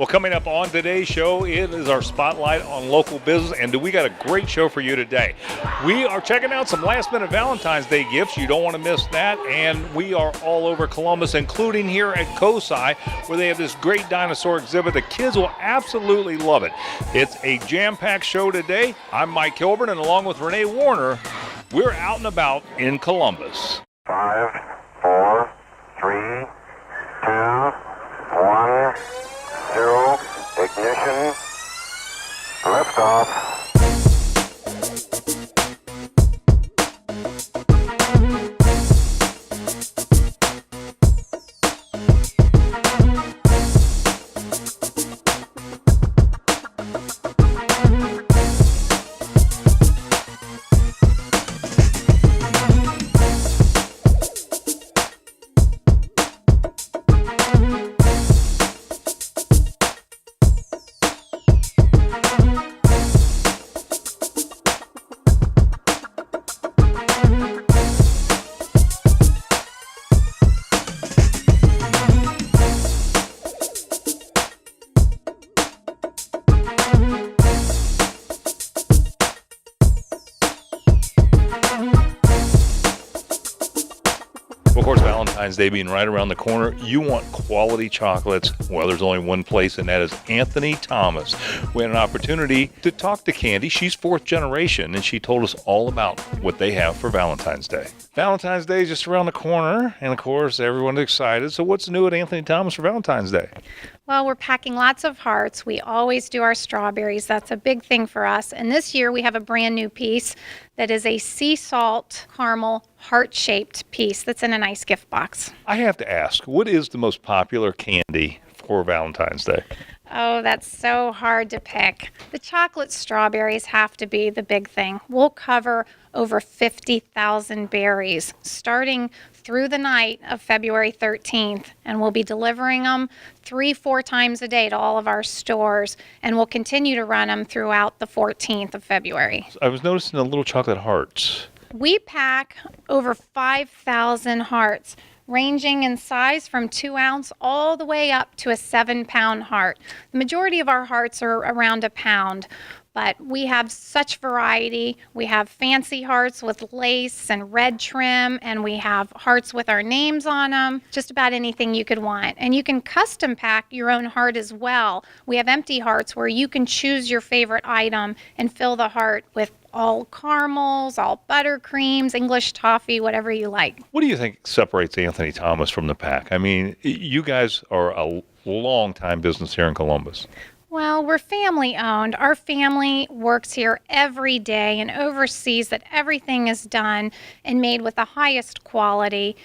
Well, coming up on today's show, it is our spotlight on local business, and we got a great show for you today. We are checking out some last-minute Valentine's Day gifts. You don't want to miss that, and we are all over Columbus, including here at COSI, where they have this great dinosaur exhibit. The kids will absolutely love it. It's a jam-packed show today. I'm Mike Kilburn, and along with Renee Warner, we're out and about in Columbus. 5, 4, 3, 2, 1, 0, ignition, liftoff. Of course, Valentine's Day being right around the corner, you want quality chocolates. Well, there's only one place, and that is Anthony Thomas. We had an opportunity to talk to Candy. She's fourth generation, and she told us all about what they have for Valentine's Day. Valentine's Day is just around the corner, and of course, everyone's excited. So what's new at Anthony Thomas for Valentine's Day? Well, we're packing lots of hearts. We always do our strawberries. That's a big thing for us. And this year we have a brand new piece that is a sea salt caramel heart-shaped piece that's in a nice gift box. I have to ask, what is the most popular candy for Valentine's Day? Oh, that's so hard to pick. The chocolate strawberries have to be the big thing. We'll cover over 50,000 berries starting through the night of February 13th, and we'll be delivering them 3-4 times a day to all of our stores, and we'll continue to run them throughout the 14th of February. I was noticing the little chocolate hearts. We pack over 5,000 hearts, ranging in size from 2 ounce all the way up to a 7-pound heart. The majority of our hearts are around a pound, but we have such variety. We have fancy hearts with lace and red trim, and we have hearts with our names on them, just about anything you could want. And you can custom pack your own heart as well. We have empty hearts where you can choose your favorite item and fill the heart with all caramels, all buttercreams, English toffee, whatever you like. What do you think separates Anthony Thomas from the pack? I mean, you guys are a long-time business here in Columbus. Well, we're family owned. Our family works here every day and oversees that everything is done and made with the highest quality.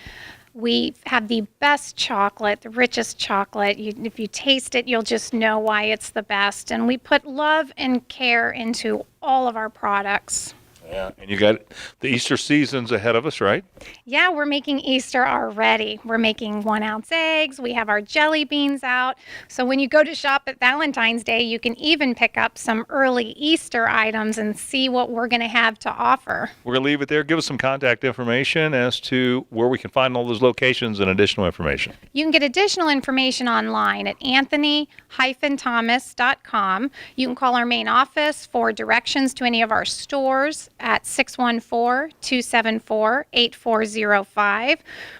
We have the best chocolate, the richest chocolate. If you taste it, you'll just know why it's the best. And we put love and care into all of our products. Yeah, and you got the Easter seasons ahead of us, right? Yeah, we're making Easter already. We're making 1-ounce eggs. We have our jelly beans out. So when you go to shop at Valentine's Day, you can even pick up some early Easter items and see what we're going to have to offer. We're going to leave it there. Give us some contact information as to where we can find all those locations and additional information. You can get additional information online at anthony-thomas.com. You can call our main office for directions to any of our stores at 614-274-8405,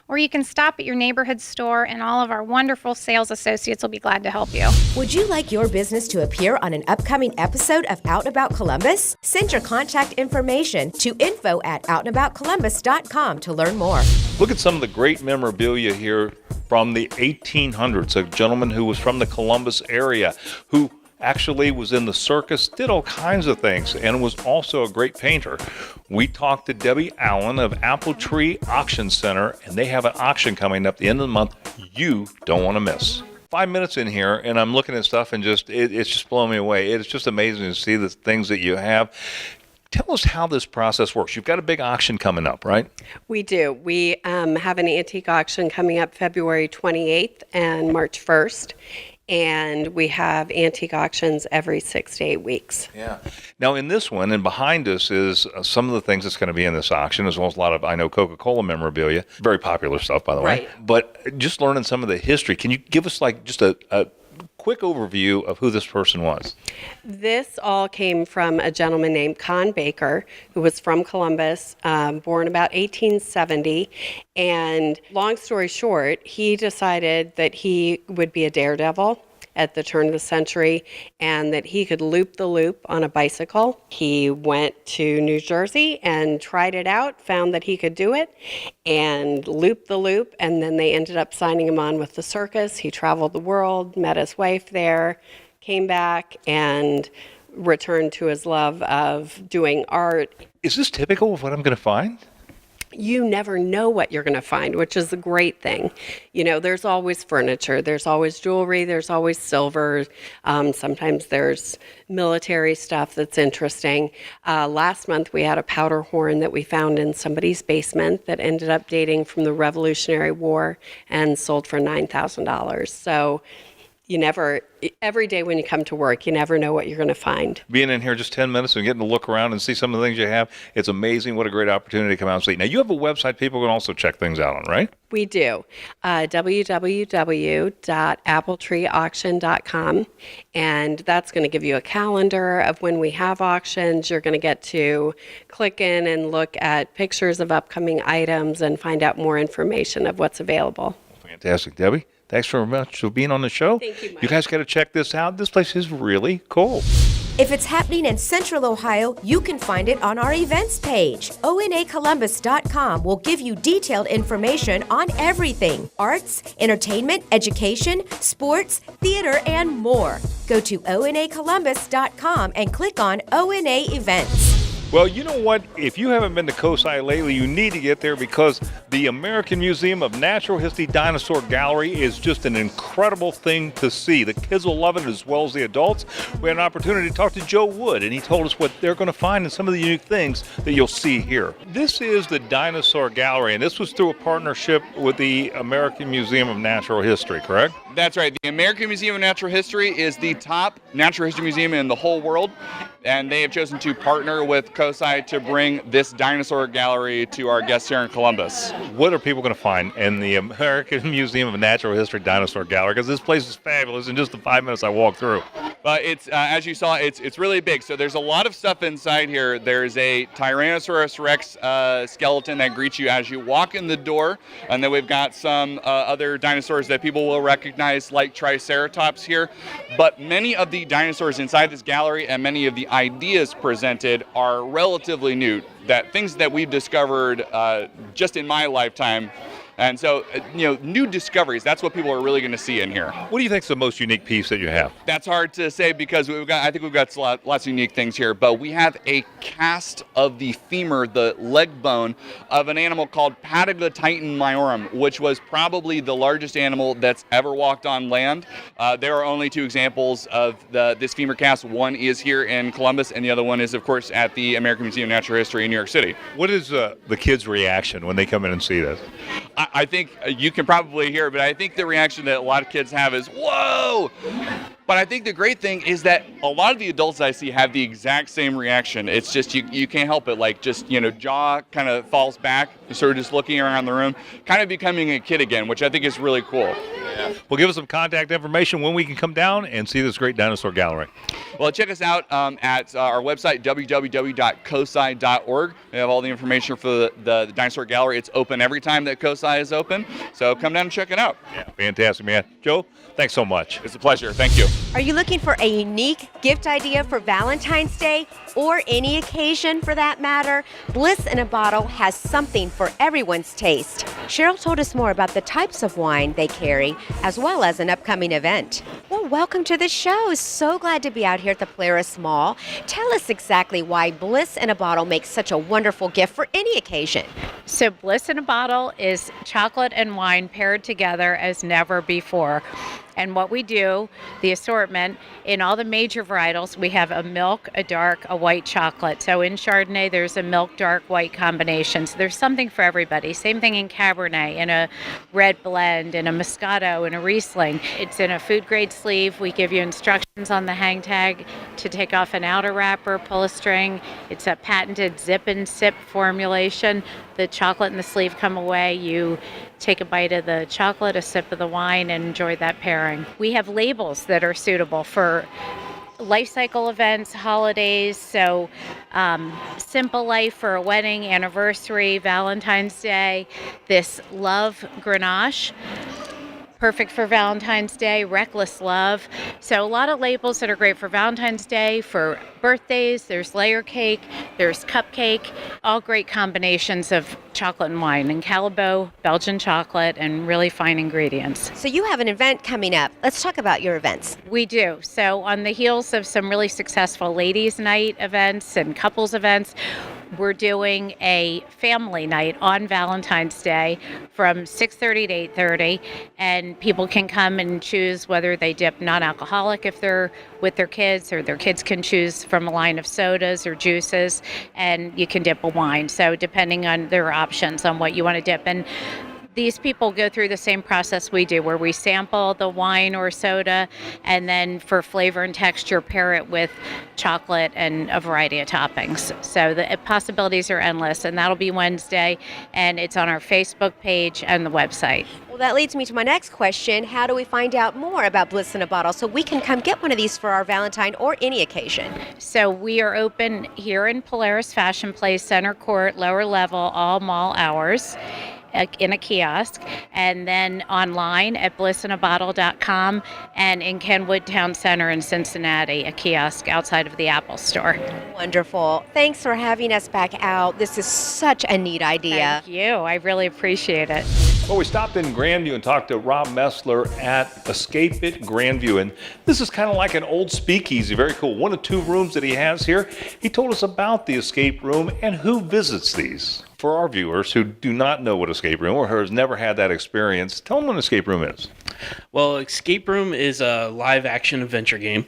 or you can stop at your neighborhood store, and all of our wonderful sales associates will be glad to help you. Would you like your business to appear on an upcoming episode of Out and About Columbus? Send your contact information to info@outandaboutcolumbus.com to learn more. Look at some of the great memorabilia here from the 1800s. A gentleman who was from the Columbus area who actually was in the circus, did all kinds of things, and was also a great painter. We talked to Debbie Allen of Appletree Auctions Center, and they have an auction coming up at the end of the month you don't want to miss. 5 minutes in here, and I'm looking at stuff, and it's just blowing me away. It's just amazing to see the things that you have. Tell us how this process works. You've got a big auction coming up, right? We do. We have an antique auction coming up February 28th and March 1st. And we have antique auctions every 6 to 8 weeks. Yeah. Now, in this one, and behind us is some of the things that's going to be in this auction, as well as a lot of, I know, Coca-Cola memorabilia. Very popular stuff, by the way. Right. But just learning some of the history, can you give us like just a quick overview of who this person was. This all came from a gentleman named Con Baker, who was from Columbus, born about 1870. And long story short, he decided that he would be a daredevil at the turn of the century and that he could loop the loop on a bicycle. He went to New Jersey and tried it out, found that he could do it and loop the loop, and then they ended up signing him on with the circus. He traveled the world, met his wife there, came back and returned to his love of doing art. Is this typical of what I'm going to find? You never know what you're going to find, which is a great thing. You know, there's always furniture, there's always jewelry, there's always silver. Sometimes there's military stuff that's interesting. Last month we had a powder horn that we found in somebody's basement that ended up dating from the Revolutionary War and sold for $9,000. So every day when you come to work, you never know what you're going to find. Being in here just 10 minutes and getting to look around and see some of the things you have, it's amazing. What a great opportunity to come out and see. Now, you have a website people can also check things out on, right? We do. www.appletreeauction.com. And that's going to give you a calendar of when we have auctions. You're going to get to click in and look at pictures of upcoming items and find out more information of what's available. Fantastic. Debbie, thanks very much for being on the show. Thank you, Mike. You guys got to check this out. This place is really cool. If it's happening in Central Ohio, you can find it on our events page. ONAColumbus.com will give you detailed information on everything: arts, entertainment, education, sports, theater, and more. Go to ONAColumbus.com and click on ONA Events. Well, you know what? If you haven't been to COSI lately, you need to get there because the American Museum of Natural History Dinosaur Gallery is just an incredible thing to see. The kids will love it as well as the adults. We had an opportunity to talk to Joe Wood, and he told us what they're going to find and some of the unique things that you'll see here. This is the Dinosaur Gallery, and this was through a partnership with the American Museum of Natural History, correct? That's right. The American Museum of Natural History is the top natural history museum in the whole world, and they have chosen to partner with COSI to bring this dinosaur gallery to our guests here in Columbus. What are people going to find in the American Museum of Natural History Dinosaur Gallery? Because this place is fabulous in just the 5 minutes I walked through. But it's, as you saw, it's really big. So there's a lot of stuff inside here. There's a Tyrannosaurus Rex skeleton that greets you as you walk in the door, and then we've got some other dinosaurs that people will recognize, like Triceratops here. But many of the dinosaurs inside this gallery and many of the ideas presented are relatively new, that things that we've discovered just in my lifetime. And so, new discoveries, that's what people are really going to see in here. What do you think is the most unique piece that you have? That's hard to say because I think we've got lots of unique things here, but we have a cast of the femur, the leg bone, of an animal called Patagotitan myorum, which was probably the largest animal that's ever walked on land. There are only two examples of this femur cast. One is here in Columbus, and the other one is, of course, at the American Museum of Natural History in New York City. What is the kids' reaction when they come in and see this? I think you can probably hear it, but I think the reaction that a lot of kids have is, whoa! But I think the great thing is that a lot of the adults I see have the exact same reaction. It's just you can't help it, like just, jaw kind of falls back, sort of just looking around the room, kind of becoming a kid again, which I think is really cool. Yeah. Well, give us some contact information when we can come down and see this great dinosaur gallery. Well, check us out at our website, www.cosi.org. We have all the information for the dinosaur gallery. It's open every time that COSI is open, so come down and check it out. Yeah, fantastic, man. Joe, thanks so much. It's a pleasure. Thank you. Are you looking for a unique gift idea for Valentine's Day or any occasion for that matter? Bliss in a Bottle has something for everyone's taste. Cheryl told us more about the types of wine they carry as well as an upcoming event. Well, welcome to the show. So glad to be out here at the Polaris Mall. Tell us exactly why Bliss in a Bottle makes such a wonderful gift for any occasion. So Bliss in a Bottle is chocolate and wine paired together as never before. And what we do, the assortment, in all the major varietals, we have a milk, a dark, a white chocolate. So in Chardonnay, there's a milk, dark, white combination. So there's something for everybody. Same thing in Cabernet, in a red blend, in a Moscato, in a Riesling. It's in a food grade sleeve. We give you instructions on the hang tag to to take off an outer wrapper, pull a string. It's a patented zip and sip formulation. The chocolate and the sleeve come away. You take a bite of the chocolate, a sip of the wine, and enjoy that pairing. We have labels that are suitable for life cycle events, holidays, so Simple Life for a wedding, anniversary, Valentine's Day. This Love Grenache, perfect for Valentine's Day, Reckless Love. So a lot of labels that are great for Valentine's Day, for birthdays. There's layer cake, there's cupcake, all great combinations of chocolate and wine, and Calibo, Belgian chocolate, and really fine ingredients. So you have an event coming up. Let's talk about your events. We do. So on the heels of some really successful ladies' night events and couples events, we're doing a family night on Valentine's Day from 6:30 to 8:30, and people can come and choose whether they dip non-alcoholic if they're with their kids, or their kids can choose from a line of sodas or juices, and you can dip a wine. So depending on their options on what you want to dip. And these people go through the same process we do, where we sample the wine or soda, and then for flavor and texture, pair it with chocolate and a variety of toppings. So the possibilities are endless, and that'll be Wednesday, and it's on our Facebook page and the website. Well, that leads me to my next question. How do we find out more about Bliss in a Bottle so we can come get one of these for our Valentine or any occasion? So we are open here in Polaris Fashion Place, Center Court, lower level, all mall hours, in a kiosk, and then online at blissinabottle.com, and in Kenwood Town Center in Cincinnati, a kiosk outside of the Apple Store. Wonderful. Thanks for having us back out. This is such a neat idea. Thank you. I really appreciate it. Well, we stopped in Grandview and talked to Rob Messler at Escape It Grandview, and this is kind of like an old speakeasy. Very cool. One of two rooms that he has here. He told us about the escape room and who visits these. For our viewers who do not know what escape room or who has never had that experience, tell them what an escape room is. Well, escape room is a live action adventure game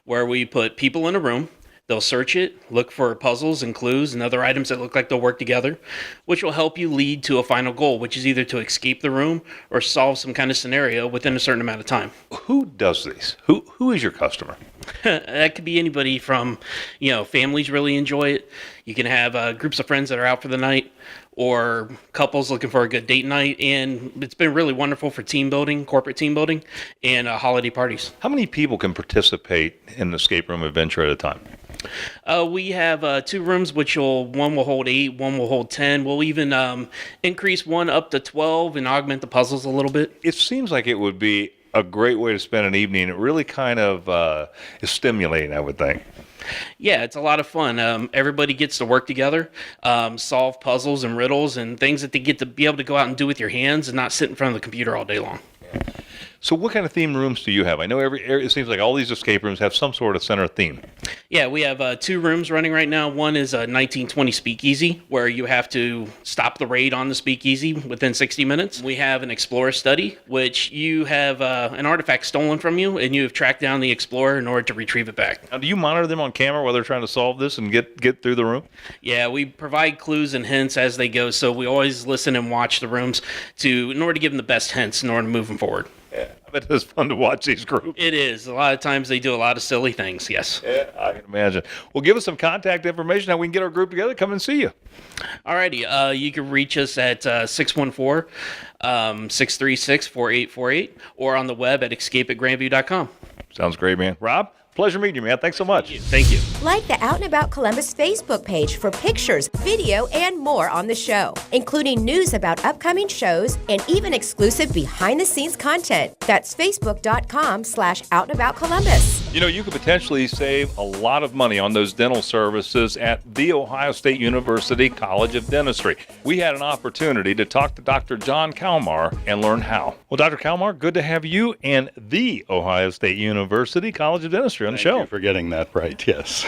where we put people in a room. They'll search it, look for puzzles and clues and other items that look like they'll work together, which will help you lead to a final goal, which is either to escape the room or solve some kind of scenario within a certain amount of time. Who does these? Who is your customer? That could be anybody from, families really enjoy it. You can have groups of friends that are out for the night, or couples looking for a good date night. And it's been really wonderful for team building, corporate team building, and holiday parties. How many people can participate in an escape room adventure at a time? We have two rooms, one will hold 8, one will hold 10. We'll even increase one up to 12 and augment the puzzles a little bit. It seems like it would be a great way to spend an evening. It really kind of is stimulating, I would think. Yeah, it's a lot of fun. Everybody gets to work together, solve puzzles and riddles and things that they get to be able to go out and do with your hands and not sit in front of the computer all day long. So what kind of themed rooms do you have? I know it seems like all these escape rooms have some sort of center theme. Yeah, we have 2 rooms running right now. One is a 1920 speakeasy, where you have to stop the raid on the speakeasy within 60 minutes. We have an explorer study, which you have an artifact stolen from you, and you have tracked down the explorer in order to retrieve it back. Now, do you monitor them on camera while they're trying to solve this and get through the room? Yeah, we provide clues and hints as they go, so we always listen and watch the rooms in order to give them the best hints in order to move them forward. Yeah, I bet it's fun to watch these groups. It is. A lot of times they do a lot of silly things, yes. Yeah, I can imagine. Well, give us some contact information, how we can get our group together, come and see you. Alrighty, you can reach us at 614-636-4848 or on the web at escapeatgrandview.com. Sounds great, man. Rob, pleasure meeting you, man. Thanks so much. Thank you. Like the Out and About Columbus Facebook page for pictures, video, and more on the show, including news about upcoming shows and even exclusive behind-the-scenes content. That's facebook.com/OutandAboutColumbus. You could potentially save a lot of money on those dental services at The Ohio State University College of Dentistry. We had an opportunity to talk to Dr. John Kalmar and learn how. Well, Dr. Kalmar, good to have you and The Ohio State University College of Dentistry on the show. Thank you for getting that right, yes.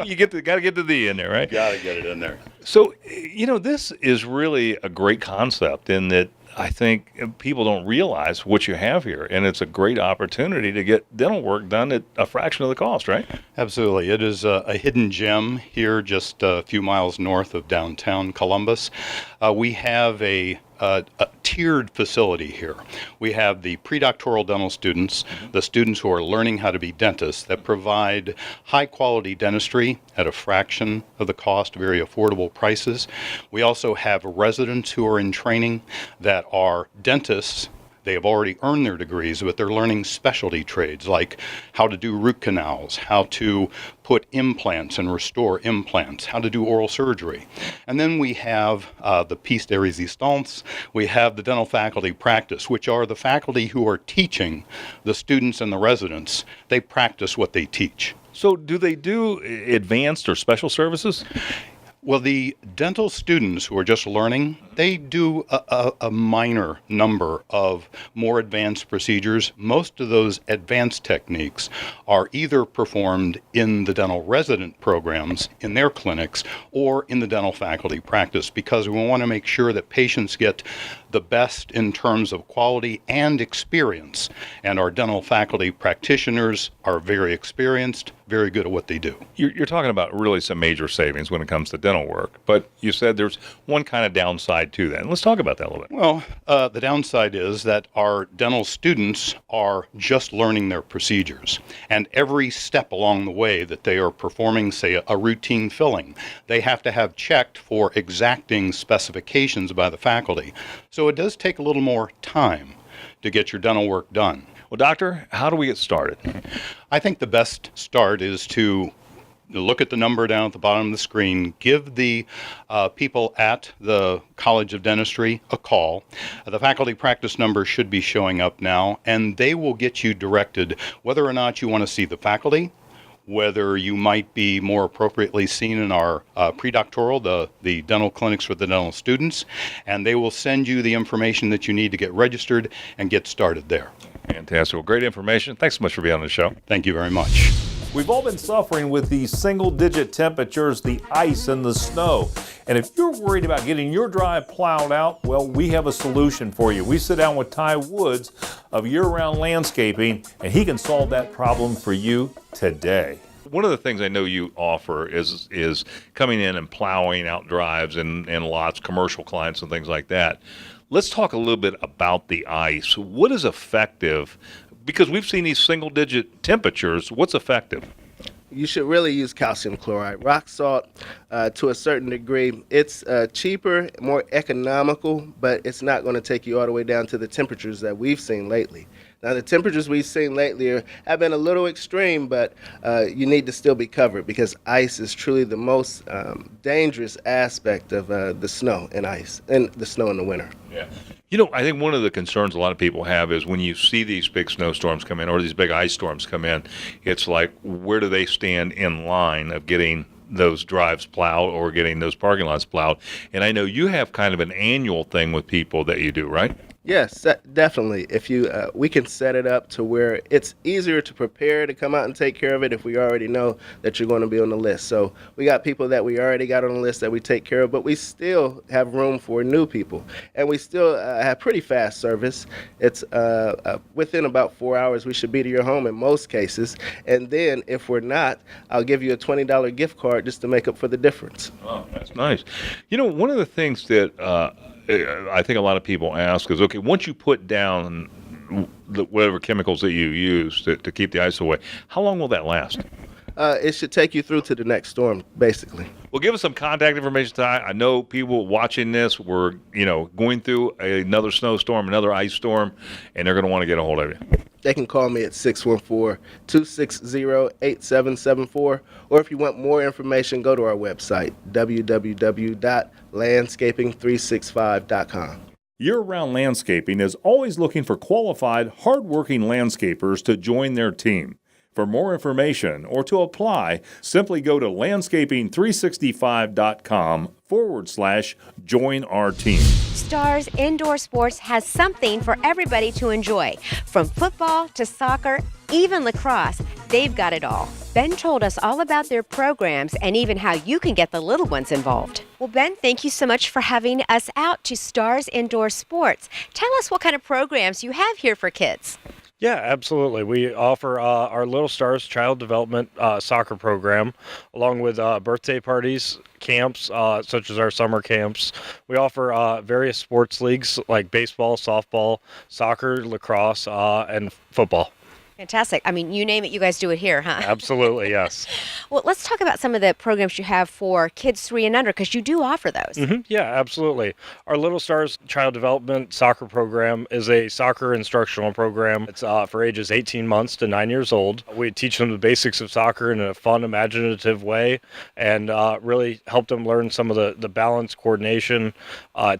You got to get the "the" in there, right? Got to get it in there. So, this is really a great concept in that I think people don't realize what you have here, and it's a great opportunity to get dental work done at a fraction of the cost, right? Absolutely. It is a hidden gem here just a few miles north of downtown Columbus. We have a a tiered facility here. We have the predoctoral dental students, the students who are learning how to be dentists, that provide high-quality dentistry at a fraction of the cost, very affordable prices. We also have residents who are in training that are dentists. They have already earned their degrees, but they're learning specialty trades like how to do root canals, how to put implants and restore implants, how to do oral surgery. And then we have the piece de resistance. We have the dental faculty practice, which are the faculty who are teaching the students and the residents. They practice what they teach. So do they do advanced or special services? Well, the dental students who are just learning, they do a minor number of more advanced procedures. Most of those advanced techniques are either performed in the dental resident programs in their clinics or in the dental faculty practice, because we want to make sure that patients get the best in terms of quality and experience. And our dental faculty practitioners are very experienced, very good at what they do. You're talking about really some major savings when it comes to dental work, but you said there's one kind of downside to that. And let's talk about that a little bit. Well, the downside is that our dental students are just learning their procedures. And every step along the way that they are performing, say, a routine filling, they have to have checked for exacting specifications by the faculty. So it does take a little more time to get your dental work done. Well, doctor, how do we get started? I think the best start is to look at the number down at the bottom of the screen, give the people at the College of Dentistry a call. The faculty practice number should be showing up now, and they will get you directed whether or not you want to see the faculty, whether you might be more appropriately seen in our predoctoral, the dental clinics for the dental students, and they will send you the information that you need to get registered and get started there. Fantastic. Well, great information. Thanks so much for being on the show. Thank you very much. We've all been suffering with these single-digit temperatures, the ice and the snow. And if you're worried about getting your drive plowed out, well, we have a solution for you. We sit down with Ty Woods of YearRound Landscaping, and he can solve that problem for you today. One of the things I know you offer is coming in and plowing out drives and lots, commercial clients and things like that. Let's talk a little bit about the ice. What is effective? Because we've seen these single-digit temperatures. What's effective? You should really use calcium chloride. Rock salt, to a certain degree, it's cheaper, more economical, but it's not going to take you all the way down to the temperatures that we've seen lately. Now, the temperatures we've seen lately have been a little extreme, but you need to still be covered because ice is truly the most dangerous aspect of the snow and ice, and the snow in the winter. Yeah. You know, I think one of the concerns a lot of people have is when you see these big snowstorms come in or these big ice storms come in, it's like, where do they stand in line of getting those drives plowed or getting those parking lots plowed? And I know you have kind of an annual thing with people that you do, right? Yes, definitely. If you, we can set it up to where it's easier to prepare to come out and take care of it if we already know that you're going to be on the list. So we got people that we already got on the list that we take care of, but we still have room for new people, and we still have pretty fast service. It's within about 4 hours we should be to your home in most cases, and then if we're not, I'll give you a $20 gift card just to make up for the difference. Oh, that's nice. You know, one of the things that I think a lot of people ask is, okay, once you put down whatever chemicals that you use to keep the ice away, how long will that last? It should take you through to the next storm, basically. Well, give us some contact information, Ty. I know people watching this were, going through another snowstorm, another ice storm, and they're going to want to get a hold of you. They can call me at 614-260-8774, or if you want more information, go to our website, www.landscaping365.com. YearRound Landscaping is always looking for qualified, hardworking landscapers to join their team. For more information or to apply, simply go to landscaping365.com/join our team. Stars Indoor Sports has something for everybody to enjoy. From football to soccer, even lacrosse, they've got it all. Ben told us all about their programs and even how you can get the little ones involved. Well, Ben, thank you so much for having us out to Stars Indoor Sports. Tell us what kind of programs you have here for kids. Yeah, absolutely. We offer our Little Stars Child Development soccer program, along with birthday parties, camps, such as our summer camps. We offer various sports leagues like baseball, softball, soccer, lacrosse, and football. Fantastic. I mean, you name it, you guys do it here, huh? Absolutely, yes. Well, let's talk about some of the programs you have for kids 3 and under, because you do offer those. Yeah, absolutely. Our Little Stars Child Development Soccer Program is a soccer instructional program. It's for ages 18 months to 9 years old. We teach them the basics of soccer in a fun, imaginative way, and really help them learn some of the balance, coordination,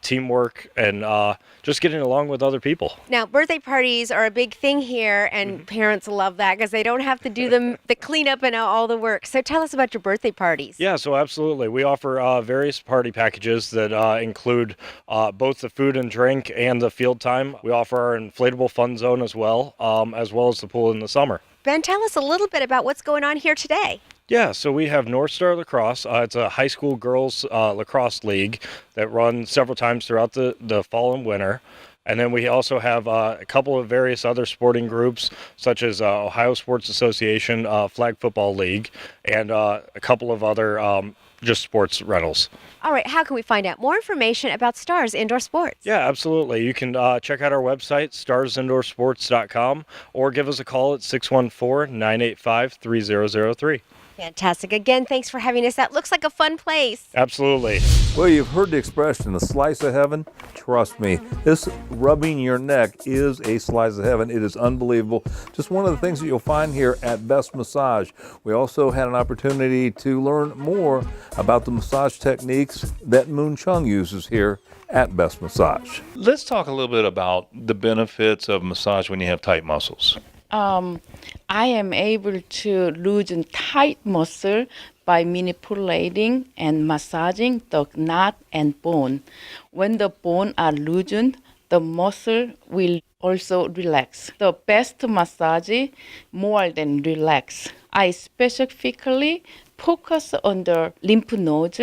teamwork, and just getting along with other people. Now, birthday parties are a big thing here, and parents love that because they don't have to do the cleanup and all the work. So tell us about your birthday parties. Yeah, so absolutely. We offer various party packages that include both the food and drink and the field time. We offer our inflatable fun zone as well as the pool in the summer. Ben, tell us a little bit about what's going on here today. Yeah, so we have North Star Lacrosse. It's a high school girls lacrosse league that runs several times throughout the fall and winter. And then we also have a couple of various other sporting groups, such as Ohio Sports Association, Flag Football League, and a couple of other just sports rentals. All right, how can we find out more information about Stars Indoor Sports? Yeah, absolutely. You can check out our website, starsindoorsports.com, or give us a call at 614-985-3003. Fantastic. Again, thanks for having us out. Looks like a fun place. Absolutely. Well, you've heard the expression, a slice of heaven. Trust me, this rubbing your neck is a slice of heaven. It is unbelievable. Just one of the things that you'll find here at Best Massage. We also had an opportunity to learn more about the massage techniques that Moon Chung uses here at Best Massage. Let's talk a little bit about the benefits of massage when you have tight muscles. I am able to loosen tight muscle by manipulating and massaging the knot and bone. When the bone are loosened, the muscle will also relax. The best massage more than relax. I specifically focus on the lymph nodes.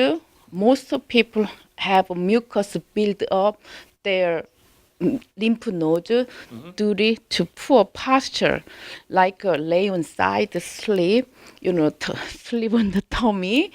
Most people have mucus build up their lymph nodes due to poor posture, like lay on side, sleep, sleep on the tummy.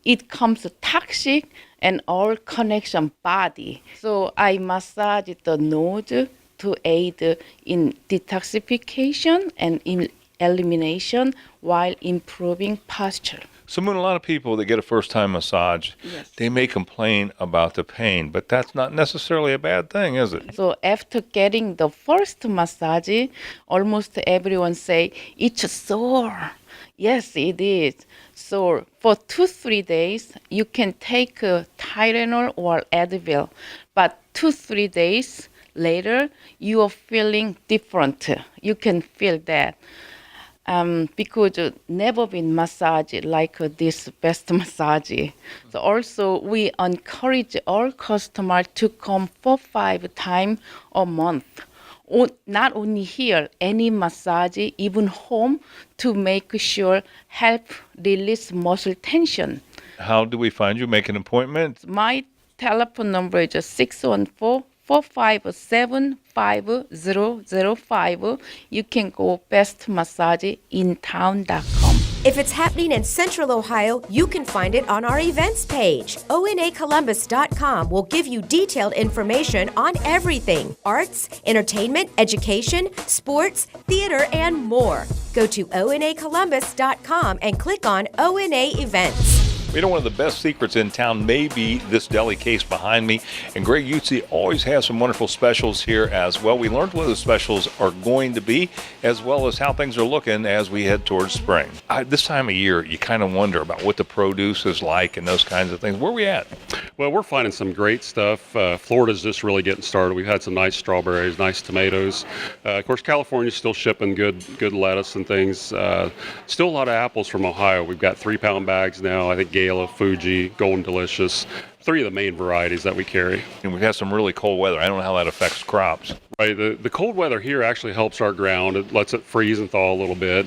It comes toxic and all connection body. So I massage the node to aid in detoxification and in elimination while improving posture. So, Moon, a lot of people that get a first-time massage, they may complain about the pain, but that's not necessarily a bad thing, is it? So after getting the first massage, almost everyone say, it's sore. Yes, it is. So for 2-3 days, you can take Tylenol or Advil, but 2-3 days later, you are feeling different. You can feel that. Because never been massaged like this Best Massage. So also we encourage all customers to come 4-5 times a month. Not only here, any massage, even home, to make sure help release muscle tension. How do we find you? Make an appointment? My telephone number is 614-457-5005. You can go bestmassageIntown.com. If it's happening in Central Ohio, you can find it on our events page. ONAColumbus.com will give you detailed information on everything: arts, entertainment, education, sports, theater, and more. Go to ONAColumbus.com and click on ONA Events. You know, one of the best secrets in town may be this deli case behind me. And Greg Utze always has some wonderful specials here as well. We learned what the specials are going to be, as well as how things are looking as we head towards spring. This time of year, you kind of wonder about what the produce is like and those kinds of things. Where are we at? Well, we're finding some great stuff. Florida's just really getting started. We've had some nice strawberries, nice tomatoes. Of course, California's still shipping good lettuce and things. Still a lot of apples from Ohio. We've got 3-pound bags now. I think Gala, Fuji, Golden Delicious, three of the main varieties that we carry. And we've had some really cold weather. I don't know how that affects crops. Right, the cold weather here actually helps our ground. It lets it freeze and thaw a little bit.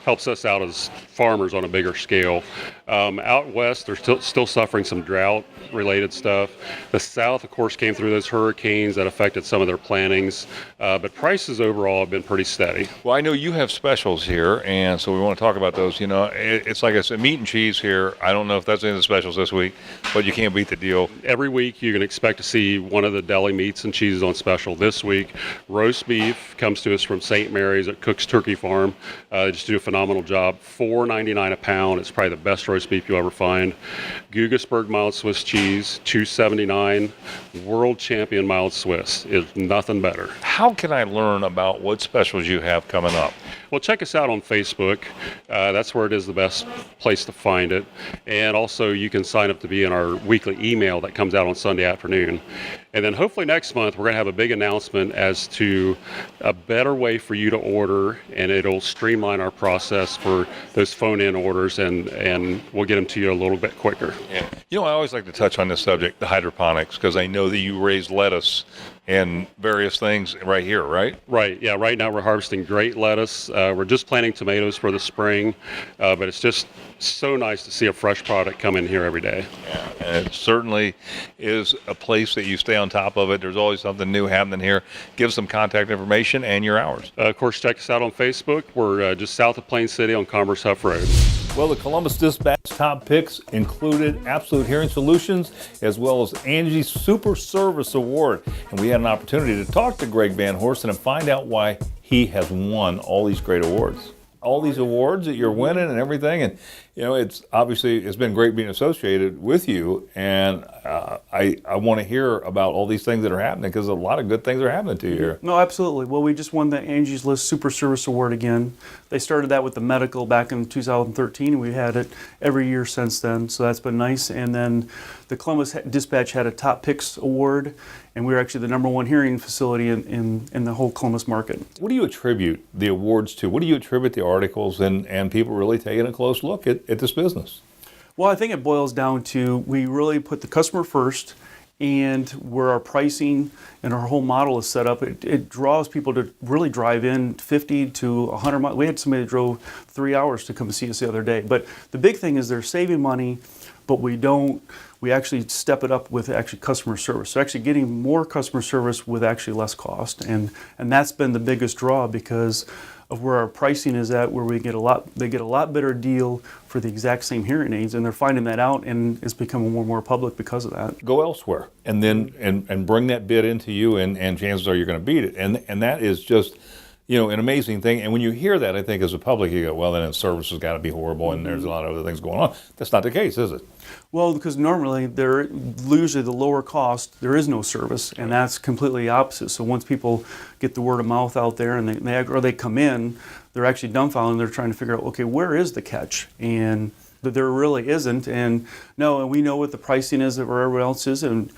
Helps us out as farmers on a bigger scale. Out west, they're still suffering some drought-related stuff. The south, of course, came through those hurricanes that affected some of their plantings. But prices overall have been pretty steady. Well, I know you have specials here, and so we want to talk about those. You know, it's like I said, meat and cheese here. I don't know if that's any of the specials this week, but you can't beat the deal. Every week, you can expect to see one of the deli meats and cheeses on special. This week, roast beef comes to us from St. Mary's at Cook's Turkey Farm. They just do a phenomenal job. $4.99 a pound. It's probably the best roast beef you'll ever find. Guggisberg mild Swiss cheese, $2.79. World champion mild Swiss is nothing better. How can I learn about what specials you have coming up? Well, check us out on Facebook. That's where it is the best place to find it. And also, you can sign up to be in our weekly email that comes out on Sunday afternoon. And then hopefully next month, we're going to have a big announcement as to a better way for you to order, and it'll streamline our process for those phone-in orders, and we'll get them to you a little bit quicker. Yeah. You know, I always like to touch on this subject, the hydroponics, because I know that you raise lettuce and various things right here, right? Right, yeah. Right now we're harvesting great lettuce. We're just planting tomatoes for the spring, but it's just so nice to see a fresh product come in here every day. Yeah, and it certainly is a place that you stay on top of it. There's always something new happening here. Give some contact information and your hours. Of course, check us out on Facebook. We're just south of Plain City on Commerce Huff Road. Well, the Columbus Dispatch top picks included Absolute Hearing Solutions as well as Angie's Super Service Award. And we had an opportunity to talk to Greg Van Horsten and find out why he has won all these great awards. All these awards that you're winning and everything. And, you know, it's been great being associated with you. And I want to hear about all these things that are happening because a lot of good things are happening to you here. No, absolutely. Well, we just won the Angie's List Super Service Award again. They started that with the medical back in 2013, and we had it every year since then. So that's been nice. And then the Columbus Dispatch had a Top Picks Award, and we were actually the #1 hearing facility in the whole Columbus market. What do you attribute the awards to? What do you attribute the articles and people really taking a close look at this business? Well, I think it boils down to we really put the customer first, and where our pricing and our whole model is set up, it draws people to really drive in 50 to 100 miles. We had somebody that drove 3 hours to come see us the other day. But the big thing is they're saving money, but we actually step it up with actually customer service. So actually getting more customer service with actually less cost. And that's been the biggest draw because of where our pricing is at, where they get a lot better deal for the exact same hearing aids, and they're finding that out, and it's becoming more and more public because of that. Go elsewhere and then and bring that bid into you, and chances are you're going to beat it. And that is just, you know, an amazing thing. And when you hear that, I think as a public, you go, well, then the service has got to be horrible, and there's a lot of other things going on. That's not the case, is it? Well, because normally they're usually the lower cost, there is no service, and that's completely opposite. So once people get the word of mouth out there and they come in, they're actually dumbfounded and they're trying to figure out, okay, where is the catch? And that there really isn't. And we know what the pricing is of where everyone else is, and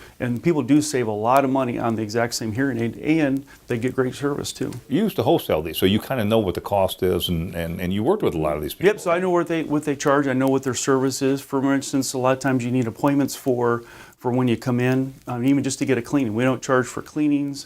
people do save a lot of money on the exact same hearing aid, and they get great service too. You used to wholesale these, so you kind of know what the cost is, and you worked with a lot of these people. Yep, so I know what they charge. I know what their service is. For instance, a lot of times you need appointments for when you come in, even just to get a cleaning. We don't charge for cleanings.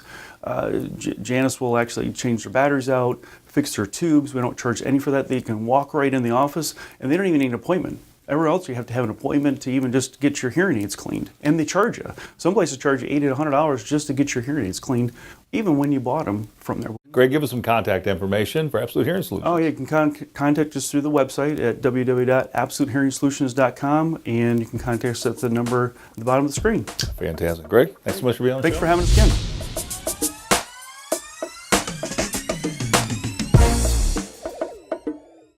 Janice will actually change their batteries out, fix their tubes. We don't charge any for that. They can walk right in the office, and they don't even need an appointment. Everywhere else, you have to have an appointment to even just get your hearing aids cleaned, and they charge you. Some places charge you $80 to $100 just to get your hearing aids cleaned, even when you bought them from there. Greg, give us some contact information for Absolute Hearing Solutions. Oh, yeah, you can contact us through the website at www.absolutehearingsolutions.com, and you can contact us at the number at the bottom of the screen. Fantastic. Greg, thanks so much for being on the show. Thanks for having us again.